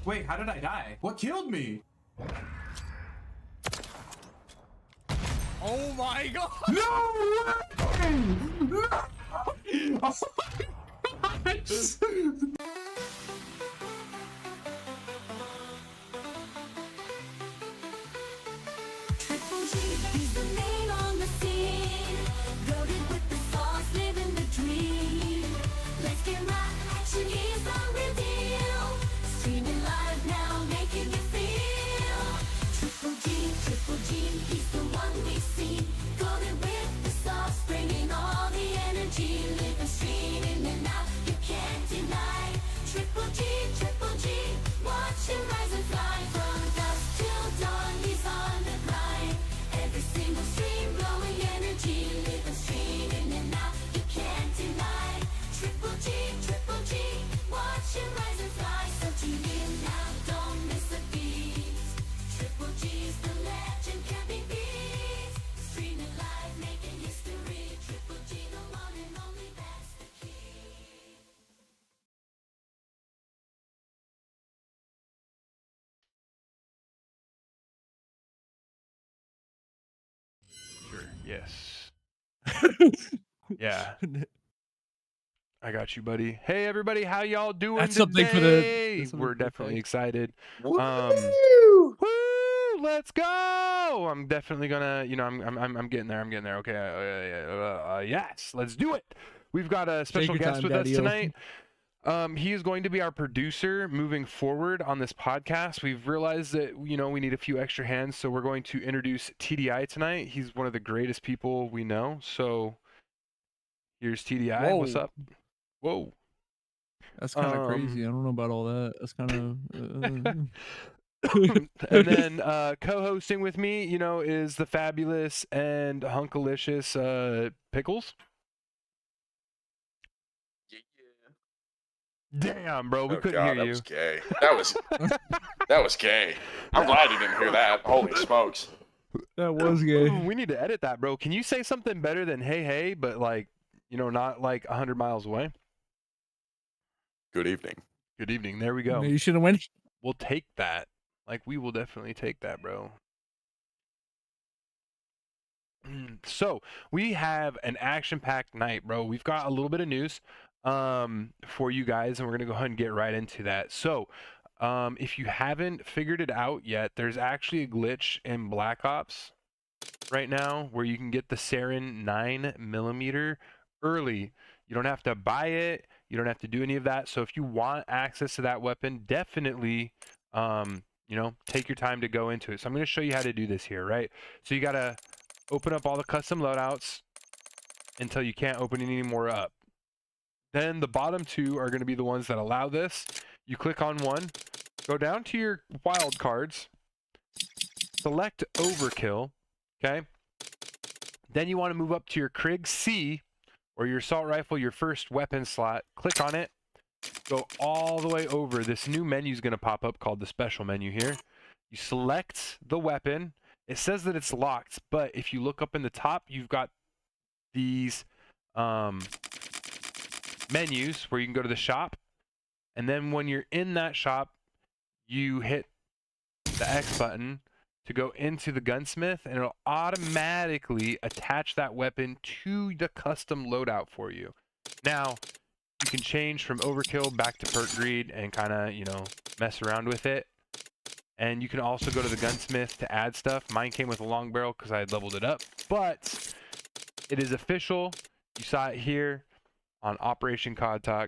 Wait, how did I die? What killed me? Oh my god! No way! No! Oh my gosh! Triple G, he's the name on the scene. Loaded with the sauce, living the dream. Let's get right action, he's the real deal. Streaming live now, making you feel. Triple G, he's the one we've seen. Loaded with the sauce, bringing all the energy. Living, streaming, and now you can't deny. Triple G, watch him rise and fly. From dusk till dawn, he's on the grind. Every single stream, blowing energy. Living, streaming, and now you can't deny. Triple G, watch him rise and fly. So tune in now, don't miss a beat. Triple G's the legend, can't be beat. Streaming live, making history. Triple G, the one and only, that's the key. Sure. Yes. Yeah. I got you, buddy. Hey, everybody. How y'all doing That's today? something for the- that's something We're for the definitely tag. excited. Woo! Woo! Let's go! I'm definitely gonna, I'm getting there. Okay. Yes, let's do it. We've got a special your guest time, with us Daddy-o. tonight. He is going to be our producer moving forward on this podcast. We've realized that, we need a few extra hands, so we're going to introduce TDI tonight. He's one of the greatest people we know. So here's TDI. What's Whoa. up? Whoa. That's kind of crazy. I don't know about all that. That's kind of. And then co-hosting with me, is the fabulous and hunkalicious Pickles. Damn, bro, we couldn't hear that you. was gay. That was gay. I'm glad you didn't hear that. Holy smokes. That was gay. We need to edit that, bro. Can you say something better than hey, but not like 100 miles away? Good evening. Good evening. There we go. You should have went. We'll take that. Like, we will definitely take that, bro. So, we have an action-packed night, bro. We've got a little bit of news for you guys, and we're going to go ahead and get right into that. So, if you haven't figured it out yet, there's actually a glitch in Black Ops right now where you can get the Sarin 9mm early. You don't have to buy it. You don't have to do any of that. So if you want access to that weapon, definitely, take your time to go into it. So I'm going to show you how to do this here, right? So you got to open up all the custom loadouts until you can't open any more up. Then the bottom two are going to be the ones that allow this. You click on one, go down to your wild cards, select overkill, okay? Then you want to move up to your Krig C, or your assault rifle, your first weapon slot. Click on it, go all the way over. This new menu is going to pop up called the special menu here. You select the weapon. It says that it's locked, but if you look up in the top, you've got these menus where you can go to the shop. And then when you're in that shop, you hit the X button to go into the gunsmith, and it'll automatically attach that weapon to the custom loadout for you. Now, you can change from overkill back to perk greed and kind of, mess around with it. And you can also go to the gunsmith to add stuff. Mine came with a long barrel because I had leveled it up. But it is official. You saw it here on Operation OpCODTalk.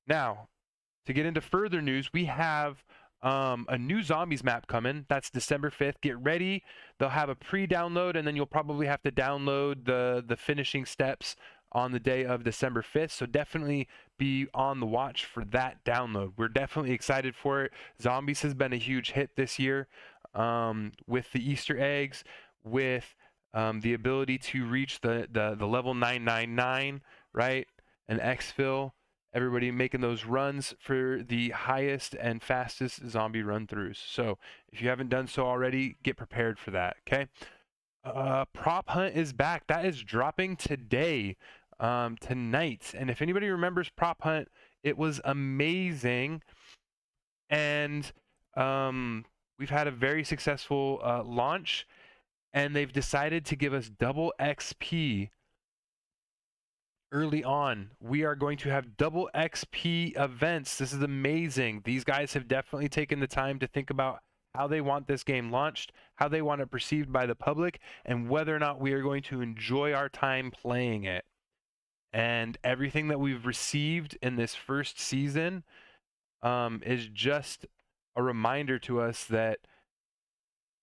Now, to get into further news, we have a new zombies map coming. That's December 5th. Get ready. They'll have a pre-download, and then you'll probably have to download the finishing steps on the day of December 5th. So definitely be on the watch for that download. We're definitely excited for it. Zombies has been a huge hit this year with the Easter eggs, with the ability to reach the level 999, right? And exfil. Everybody making those runs for the highest and fastest zombie run-throughs. So if you haven't done so already, get prepared for that, okay? Prop Hunt is back. That is dropping today, tonight. And if anybody remembers Prop Hunt, it was amazing. And we've had a very successful launch, and they've decided to give us double XP early on. We are going to have double XP events. This is amazing. These guys have definitely taken the time to think about how they want this game launched, how they want it perceived by the public, and whether or not we are going to enjoy our time playing it. And everything that we've received in this first season is just a reminder to us that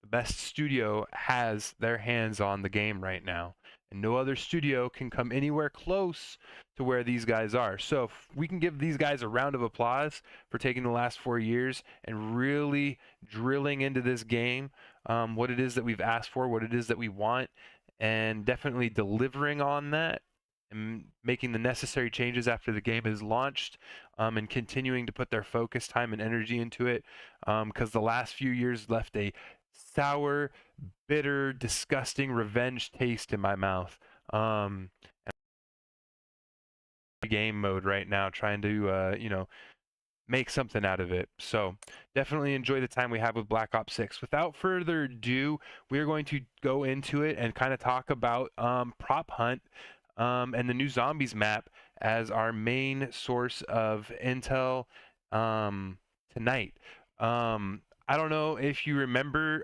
the best studio has their hands on the game right now. And no other studio can come anywhere close to where these guys are. So if we can give these guys a round of applause for taking the last 4 years and really drilling into this game, what it is that we've asked for, what it is that we want, and definitely delivering on that, and making the necessary changes after the game is launched, and continuing to put their focus, time, and energy into it, because the last few years left a sour, bitter, disgusting revenge taste in my mouth. Game mode right now, trying to make something out of it. So definitely enjoy the time we have with Black Ops 6. Without further ado, we are going to go into it and kind of talk about Prop Hunt and the new Zombies map as our main source of intel tonight. I don't know if you remember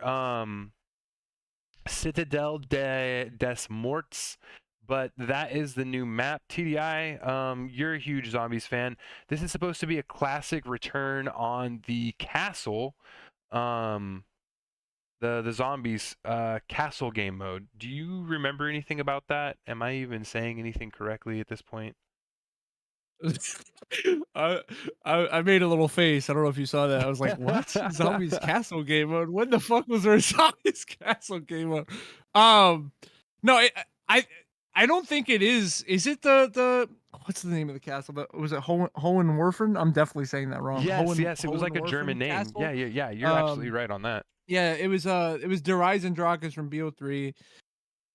Citadel des Morts, but that is the new map. TDI, you're a huge Zombies fan. This is supposed to be a classic return on the castle, the Zombies castle game mode. Do you remember anything about that? Am I even saying anything correctly at this point? I made a little face. I don't know if you saw that. I was like, "What? Zombies Castle game mode? When the fuck was there a Zombies Castle game mode?" No, I don't think it is. Is it the what's the name of the castle? Was it Hohenwerfen? I'm definitely saying that wrong. Yes. It was like a German name. Castle? Yeah. You're absolutely right on that. Yeah, it was Der Eisendrache from BO3.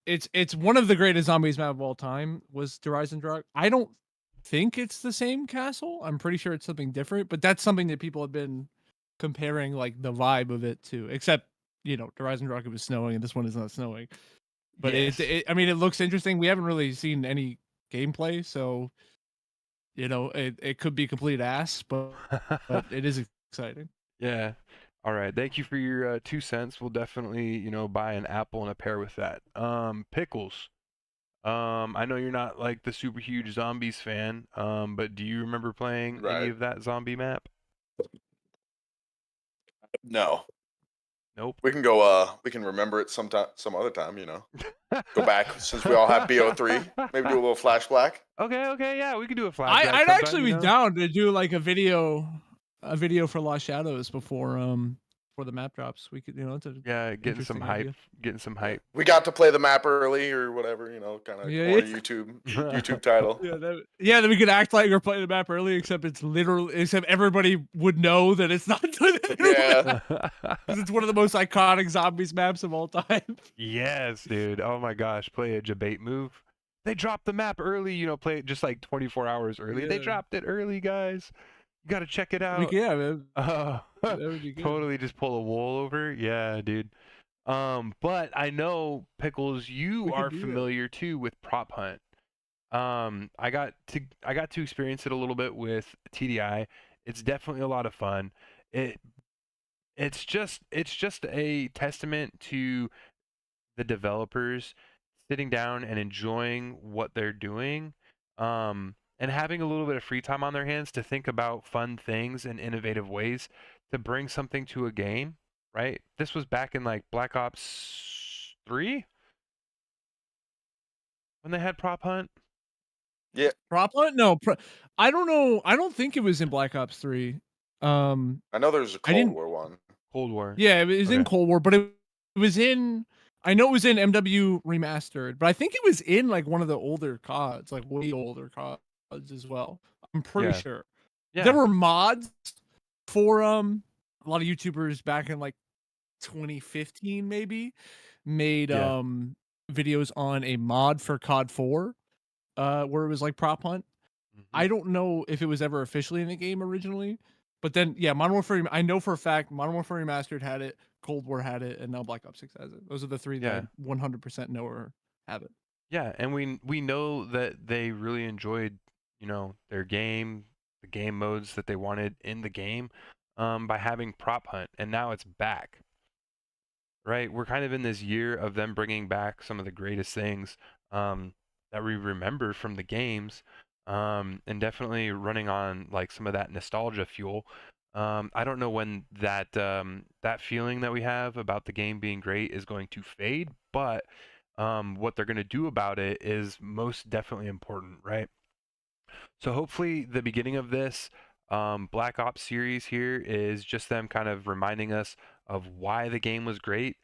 It's one of the greatest zombies map of all time. Was Der Eisendrache? I don't think it's the same castle. I'm pretty sure it's something different, but that's something that people have been comparing like the vibe of it to. Except, Der Eisendrache was snowing and this one is not snowing. But Yes. I mean, it looks interesting. We haven't really seen any gameplay, so it could be complete ass, but it is exciting. Yeah. All right. Thank you for your 2 cents. We'll definitely, buy an apple and a pear with that. Pickles. I know you're not like the super huge Zombies fan, but do you remember playing any Right. of that zombie map? No. Nope. We can go. We can remember it some other time. Go back since we all have BO3. Maybe do a little flashback. Okay, yeah, we could do a flashback. I'd sometime, actually be down to do like a video for Lost Shadows before the map drops. We could, it's a getting some interesting hype. idea. Getting some hype. We got to play the map early or whatever. Kind of Yeah, corner yeah. YouTube title. Then we could act like we're playing the map early, except everybody would know that it's not done. Yeah. Because it's one of the most iconic Zombies maps of all time. Yes, dude. Oh my gosh, play a debate move. They dropped the map early, play it just like 24 hours early. They Yeah. dropped it early, guys. You got to check it out. Man. That would be good. Totally just pull a wool over. Yeah, dude. But I know, Pickles, you We could are do that. familiar too with Prop Hunt. I got to experience it a little bit with TDI. It's definitely a lot of fun. It's just a testament to the developers sitting down and enjoying what they're doing, and having a little bit of free time on their hands to think about fun things and innovative ways to bring something to a game, right? This was back in like Black Ops 3 when they had Prop Hunt. Prop Hunt? No, I don't know. I don't think it was in Black Ops 3. I know there's a Cold War one. Cold War. Yeah, it was in Okay. Cold War, but it was in. I know it was in MW Remastered, but I think it was in like one of the older CODs, like way older CODs as well. I'm pretty Yeah. sure. Yeah. There were mods for a lot of YouTubers back in like 2015 maybe made Yeah. videos on a mod for COD 4 where it was like Prop Hunt. Mhm. I don't know if it was ever officially in the game originally, But then, yeah, Modern Warfare. I know for a fact Modern Warfare Remastered had it, Cold War had it, and now Black Ops 6 has it. Those are the three that I 100% know or have it. Yeah, and we know that they really enjoyed, their game, the game modes that they wanted in the game, by having Prop Hunt, and now it's back. Right? We're kind of in this year of them bringing back some of the greatest things that we remember from the games, and definitely running on like some of that nostalgia fuel. I don't know when that feeling that we have about the game being great is going to fade, but what they're going to do about it is most definitely important, right? So hopefully the beginning of this Black Ops series here is just them kind of reminding us of why the game was great,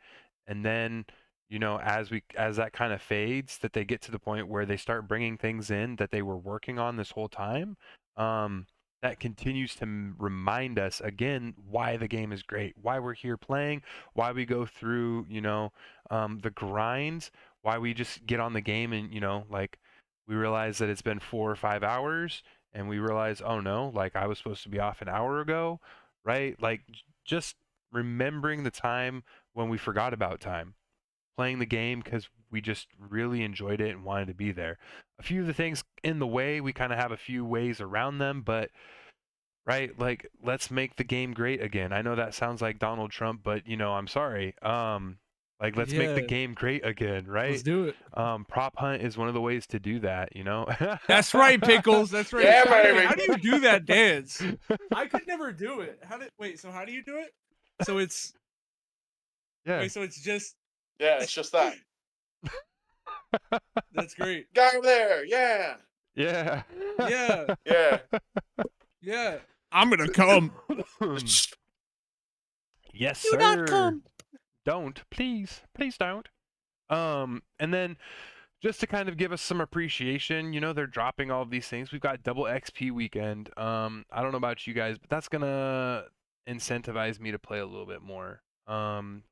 and then as that kind of fades, that they get to the point where they start bringing things in that they were working on this whole time. That continues to remind us again why the game is great, why we're here playing, why we go through the grinds, why we just get on the game and like we realize that it's been 4 or 5 hours and we realize, oh no, like I was supposed to be off an hour ago, right? Like just remembering the time when we forgot about time, playing the game because we just really enjoyed it and wanted to be there. A few of the things in the way, we kind of have a few ways around them, but right, like let's make the game great again. I know that sounds like Donald Trump, but I'm sorry. Like let's make the Yeah. game great again, right? Let's do it. Prop hunt is one of the ways to do that, That's right, Pickles. That's right. Yeah, How do- baby. How do you do that dance? I could never do it. So how do you do it? So it's Yeah. wait, so it's just Yeah, it's just that. that's great. Guy over there. Yeah. Yeah. Yeah, Yeah. yeah. I'm gonna come. Yes, Do sir. not come. Don't, please don't. And then just to kind of give us some appreciation, they're dropping all of these things. We've got double XP weekend. I don't know about you guys, but that's gonna incentivize me to play a little bit more.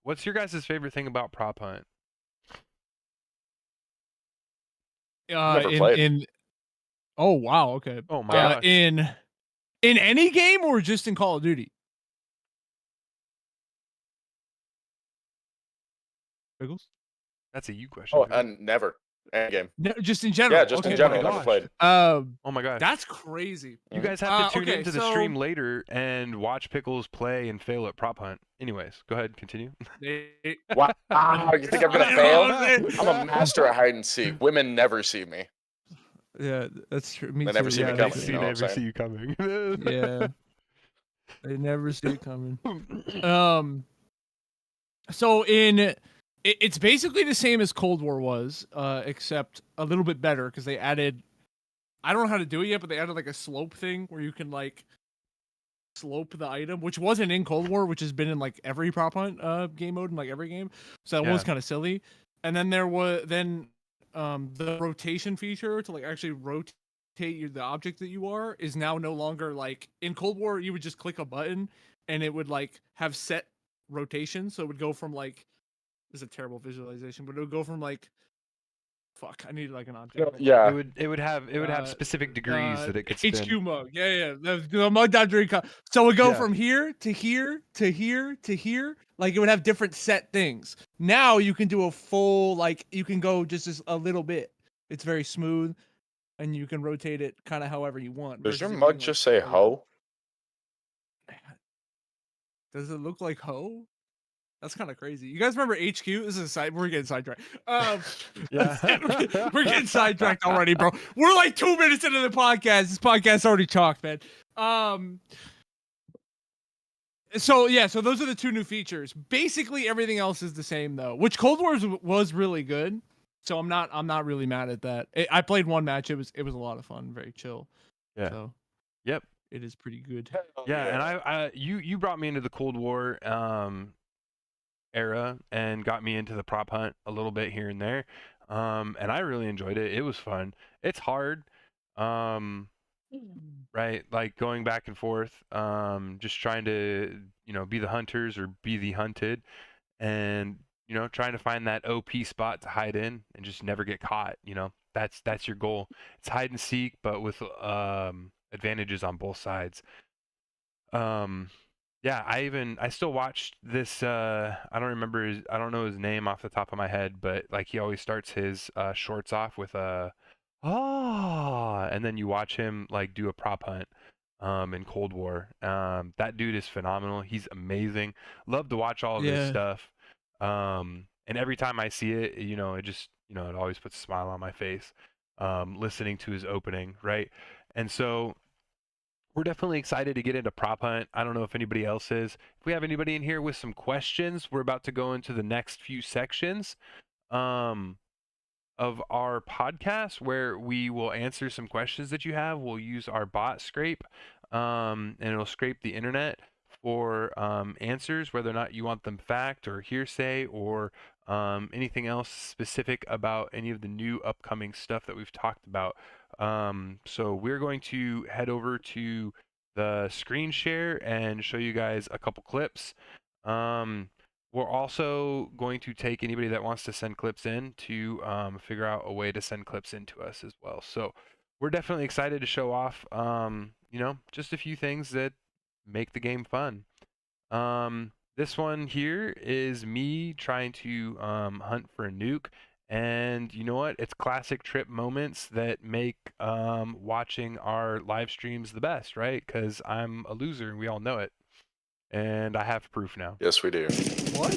What's your guys' favorite thing about Prop Hunt? Never played. In oh wow, okay. Oh my gosh. In any game or just in Call of Duty? Pickles? That's a you question. Oh, Pickle. and never. Any game. No, just in general. Yeah, just in Okay. general. Oh my Never gosh. played. Oh my gosh. That's crazy. You guys have to tune okay, into the so- stream later and watch Pickles play and fail at Prop Hunt. Anyways, go ahead, continue. Wow. You think I'm gonna fail? I'm a master at hide and seek. Women never see me. Yeah, that's true. Me They too. never see me yeah, coming, that's you know true. what I'm never saying? see you coming. Yeah. They never see it coming. So it's basically the same as Cold War was, except a little bit better because they added. I don't know how to do it yet, but they added like a slope thing where you can like slope the item, which wasn't in Cold War, which has been in like every prop hunt game mode in like every game. So that was Yeah. kind of silly. And then there was the rotation feature to like actually rotate the object that you are is now no longer like in Cold War. You would just click a button and it would like have set rotation, so it would go from like this is a terrible visualization, but it would go from like fuck. I need like an object. Yeah. It would have specific degrees that it could spin. HQ mug, yeah. The mug dot drink. So it would go Yeah. from here to here to here to here. Like it would have different set things. Now you can do a full like you can go just a little bit. It's very smooth, and you can rotate it kind of however you want. Does your versus it mug being, just like, say ho? Does it look like ho? That's kind of crazy. You guys remember HQ? This is a side. We're getting sidetracked. Yeah. We're getting sidetracked already, bro. We're like 2 minutes into the podcast. This podcast's already chalked, man. So those are the two new features. Basically, everything else is the same though. Which Cold War was really good. So I'm not really mad at that. I played one match. It was a lot of fun. Very chill. Yeah. So Yep. it is pretty good. Yeah, and you brought me into the Cold War era and got me into the prop hunt a little bit here and there. And I really enjoyed it. It was fun. It's hard. Right? Like going back and forth, just trying to, be the hunters or be the hunted, and trying to find that OP spot to hide in and just never get caught. That's your goal. It's hide and seek, but with advantages on both sides. Yeah, I still watched this. I don't know his name off the top of my head, but like he always starts his shorts off with a and then you watch him like do a prop hunt in Cold War. That dude is phenomenal. He's amazing. Love to watch all of his Yeah. stuff. And every time I see it, it just, it always puts a smile on my face. Listening to his opening, right? And so we're definitely excited to get into prop hunt. I don't know if anybody else is. If we have anybody in here with some questions, we're about to go into the next few sections of our podcast where we will answer some questions that you have. We'll use our bot scrape, and it'll scrape the internet for answers, whether or not you want them fact or hearsay or anything else specific about any of the new upcoming stuff that we've talked about. So we're going to head over to the screen share and show you guys a couple clips. We're also going to take anybody that wants to send clips in to figure out a way to send clips in to us as well. So we're definitely excited to show off, just a few things that make the game fun. This one here is me trying to hunt for a nuke. And you know what? It's classic trip moments that make watching our live streams the best, right? Because I'm a loser and we all know it. And I have proof now. Yes, we do. What?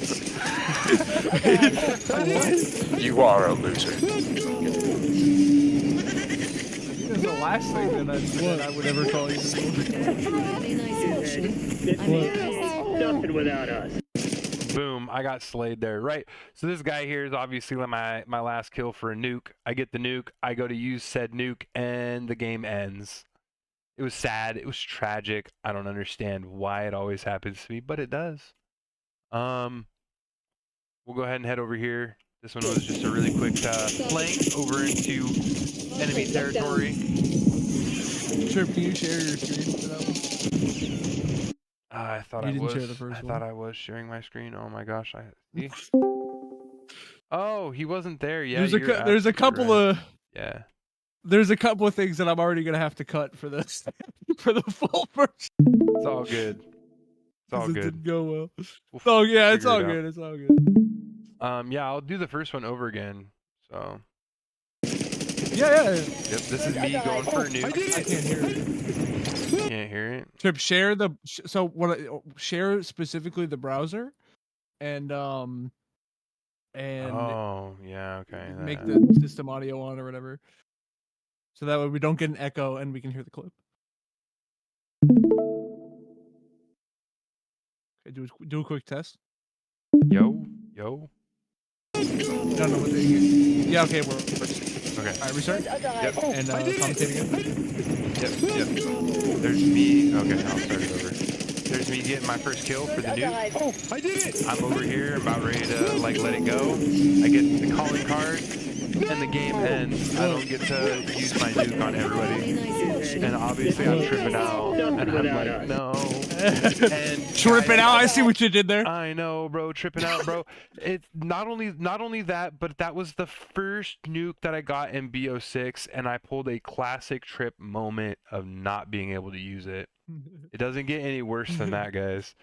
You are a loser. That's the last thing that I would ever call you. Really nice picture. Nothing without us. Boom, I got slayed there, right? So this guy here is obviously my last kill for a nuke. I get the nuke, I go to use said nuke, and the game ends. It was sad, it was tragic. I don't understand why it always happens to me, but it does. We'll go ahead and head over here. This one was just a really quick flank over into enemy territory. Trip, can you share your screen for that one? I thought You I didn't was. share the first I one. thought I was sharing my screen. Oh my gosh! See? Oh, he wasn't there. Yeah, there's you're there's a absolutely couple right. of Yeah. there's a couple of things that I'm already gonna have to cut for this for the full version. It's all good. It's all 'cause it good. didn't go well. We'll So yeah, it's figure all it out. good. It's all good. Yeah, I'll do the first one over again. So. Yeah. Yep, this is me going for a nuke. I can't hear it. Can't hear it. Trip, share the so what? Share specifically the browser, and Oh, yeah. Okay. make that. the system audio on or whatever, so that way we don't get an echo and we can hear the clip. Okay, do a quick test. Yo. No, what they hear. Yeah, okay, we're Okay. all right. Restart Yep. and commentate again. Yep. There's me. Okay, I'll start it over. There's me getting my first kill for the nuke. Oh, I did it! I'm over here, about ready to like let it go. I get the calling card, and the game ends. I don't get to use my nuke on everybody, Really nice picture. and obviously I'm tripping out, and I'm like, no. And Tripping out. I see what you did there. I know, bro, tripping out, bro. It's not only that, but that was the first nuke that I got in BO6, and I pulled a classic trip moment of not being able to use it. It doesn't get any worse than that, guys.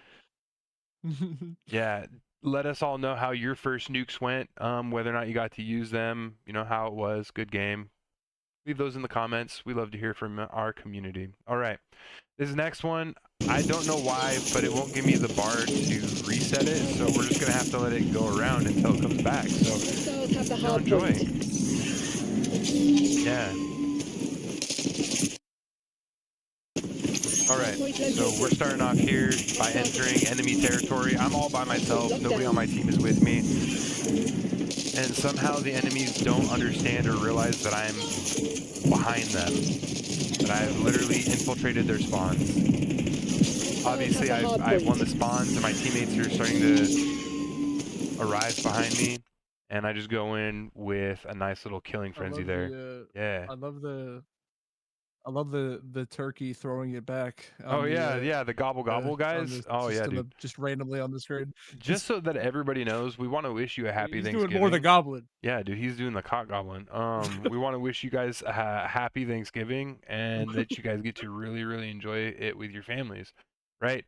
Yeah, let us all know how your first nukes went, whether or not you got to use them, how it was. Good game. Leave those in the comments. We love to hear from our community. All right, this next one, I don't know why, but it won't give me the bar to reset it, so we're just gonna have to let it go around until it comes back. So enjoy. Yeah. All right, so we're starting off here by entering enemy territory. I'm all by myself. Nobody on my team is with me. And somehow the enemies don't understand or realize that I'm behind them. That I've literally infiltrated their spawns. Obviously, I've won the spawns, and my teammates are starting to arrive behind me. And I just go in with a nice little killing frenzy there. Yeah. I love the turkey throwing it back. Oh yeah, the gobble gobble guys. Oh yeah, dude. Just randomly on the screen. Just so that everybody knows, we want to wish you a happy He's Thanksgiving. doing more than goblin. Yeah, dude, he's doing the cock goblin. We want to wish you guys a happy Thanksgiving and that you guys get to really, really enjoy it with your families. right?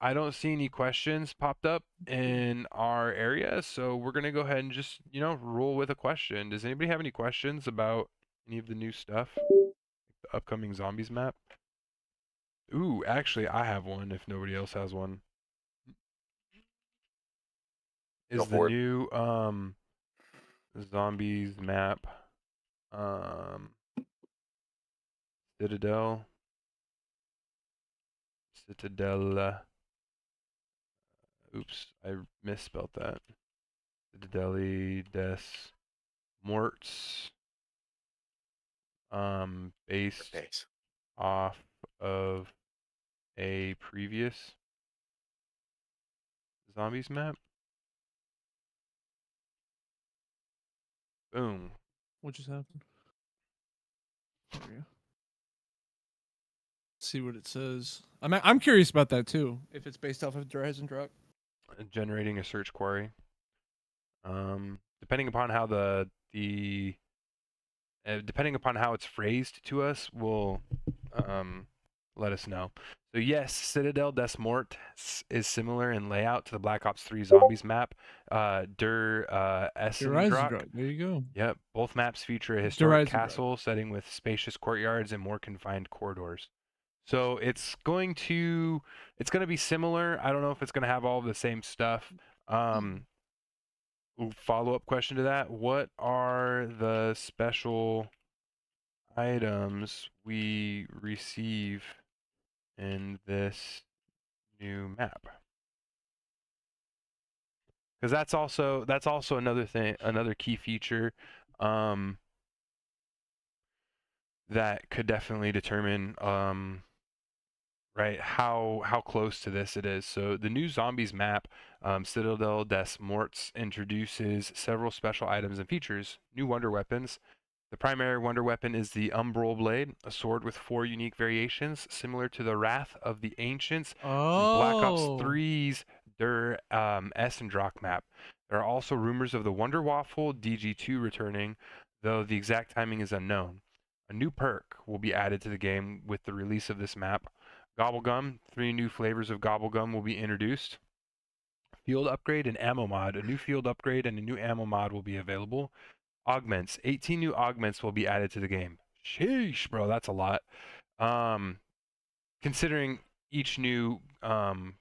I don't see any questions popped up in our area, so we're gonna go ahead and just, roll with a question. Does anybody have any questions about any of the new stuff? The upcoming zombies map? Ooh, actually, I have one if nobody else has one. Go Is the for it. new zombies map um Citadel Citadel oops, I misspelled that. Citadeli des Morts based Thanks. off of a previous zombies map. Boom. What just happened? There we go. See what it says. I'm curious about that too. If it's based off of Horizon Drop. Generating a search query. Depending upon how depending upon how it's phrased to us, will let us know. So yes, Citadel des Morts is similar in layout to the Black Ops 3 Zombies map. Der Horizon Essendrock. Drop. There you go. Yep, both maps feature a Der historic Eisendrache. castle setting with spacious courtyards and more confined corridors. So it's going to be similar. I don't know if it's going to have all the same stuff. Follow-up question to that: what are the special items we receive in this new map? Because that's also another thing, another key feature that could definitely determine right how close to this it is. So the new zombies map, Citadel des Morts, introduces several special items and features. New wonder weapons. The primary wonder weapon is the Umbral Blade, a sword with 4 unique variations, similar to the Wrath of the Ancients from Black Ops Oh. 3's Der Essendrock map. There are also rumors of the Wonder Waffle DG2 returning, though the exact timing is unknown. A new perk will be added to the game with the release of this map. Gobblegum, 3 new flavors of Gobblegum will be introduced. Field upgrade and ammo mod. A new field upgrade and a new ammo mod will be available. Augments. 18 new augments will be added to the game. Sheesh, bro, that's a lot. Considering each new, all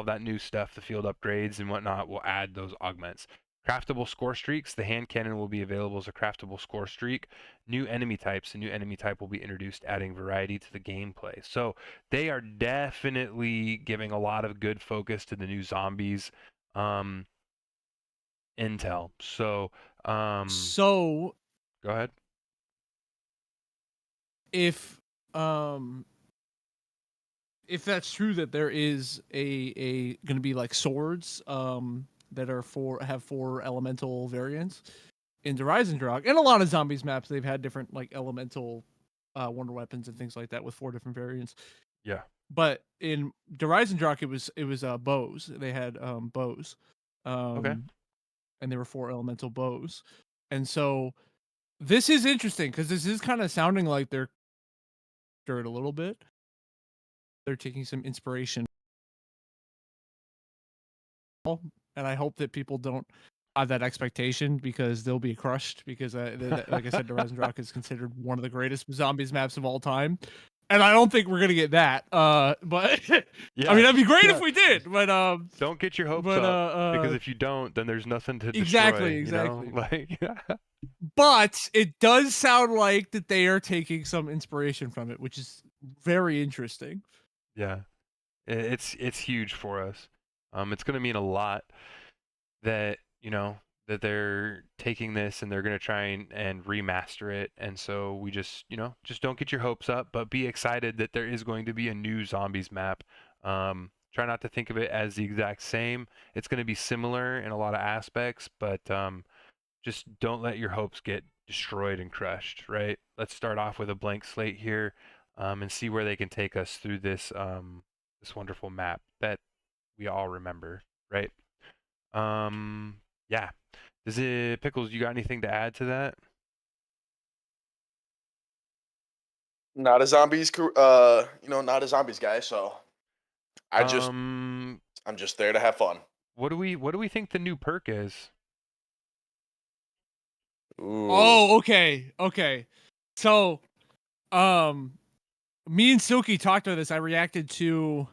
that new stuff, the field upgrades and whatnot, will add those augments. Craftable score streaks. The hand cannon will be available as a craftable score streak. New enemy types. A new enemy type will be introduced, adding variety to the gameplay. So they are definitely giving a lot of good focus to the new zombies intel. So, So go ahead. if that's true that there is a going to be like swords that are have 4 elemental variants in Horizon Drop, and a lot of zombies maps they've had different like elemental wonder weapons and things like that with 4 different variants. Yeah. But in Horizon Drop it was bows. They had bows. Okay. And there were 4 elemental bows. And so this is interesting because this is kind of sounding like they're it a little bit. They're taking some inspiration. And I hope that people don't have that expectation because they'll be crushed because like I said, Horizon Drop is considered one of the greatest zombies maps of all time. And I don't think we're gonna get that. But Yeah. I mean that'd be great yeah. if we did. But Don't get your hopes up because if you don't, then there's nothing to destroy. exactly. You know? Like, but it does sound like that they are taking some inspiration from it, which is very interesting. yeah, it's huge for us. It's gonna mean a lot that that they're taking this and they're gonna try and remaster it. And so we just don't get your hopes up, but be excited that there is going to be a new zombies map. Try not to think of it as the exact same. It's going to be similar in a lot of aspects, but just don't let your hopes get destroyed and crushed, right? Let's start off with a blank slate here, and see where they can take us through this this wonderful map that we all remember, right? Yeah. Pickles, you got anything to add to that? not a zombies, not a zombies guy. So I'm just there to have fun. what do we think the new perk is? Ooh. Oh, okay. So, me and Silky talked about this. I reacted to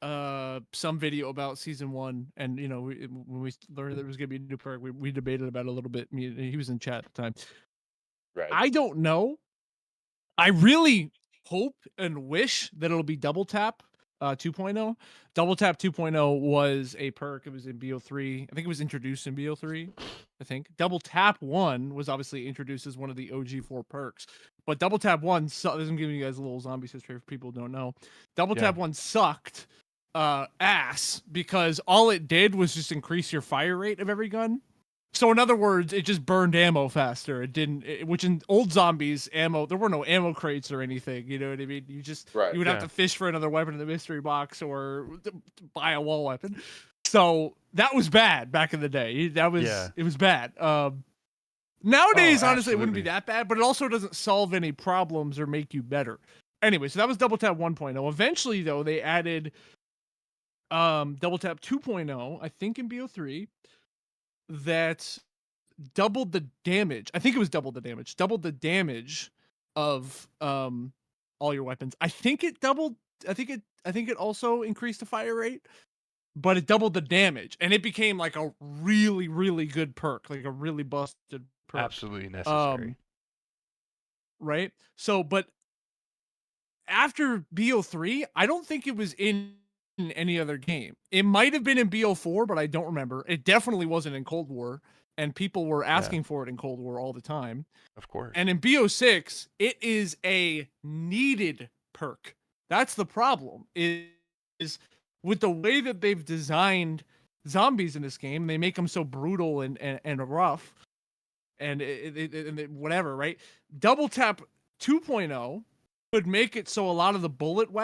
some video about season 1, and when we learned there was gonna be a new perk, we debated about it a little bit. He was in chat at the time. Right. I don't know. I really hope and wish that it'll be double tap 2.0. Double tap 2.0 was a perk. It was in BO3. I think it was introduced in BO3. I think double tap 1 was obviously introduced as one of the OG4 perks. But double tap 1 this is giving you guys a little zombies history if people don't know. Double tap 1 sucked ass because all it did was just increase your fire rate of every gun. So in other words, it just burned ammo faster. It didn't, which in old zombies ammo, there were no ammo crates or anything. You know what I mean? You would have to fish for another weapon in the mystery box or buy a wall weapon. So that was bad back in the day. It was bad. Nowadays, honestly, it wouldn't be that bad, but it also doesn't solve any problems or make you better. Anyway, so that was double tap 1.0. Eventually, though, they added double tap 2.0, I think in BO3. That doubled the damage. I think it was doubled the damage of all your weapons. I think it also increased the fire rate, but it doubled the damage, and it became like a really, really good perk, like a really busted perk. Absolutely necessary. Right? So, but after BO3, I don't think it was in any other game. It might have been in BO4, but I don't remember. It definitely wasn't in Cold War, and people were asking for it in Cold War all the time. Of course. And in BO6, it is a needed perk. That's the problem. Is with the way that they've designed zombies in this game, they make them so brutal and rough, and whatever, right? Double tap 2.0 would make it so a lot of the bullet weapons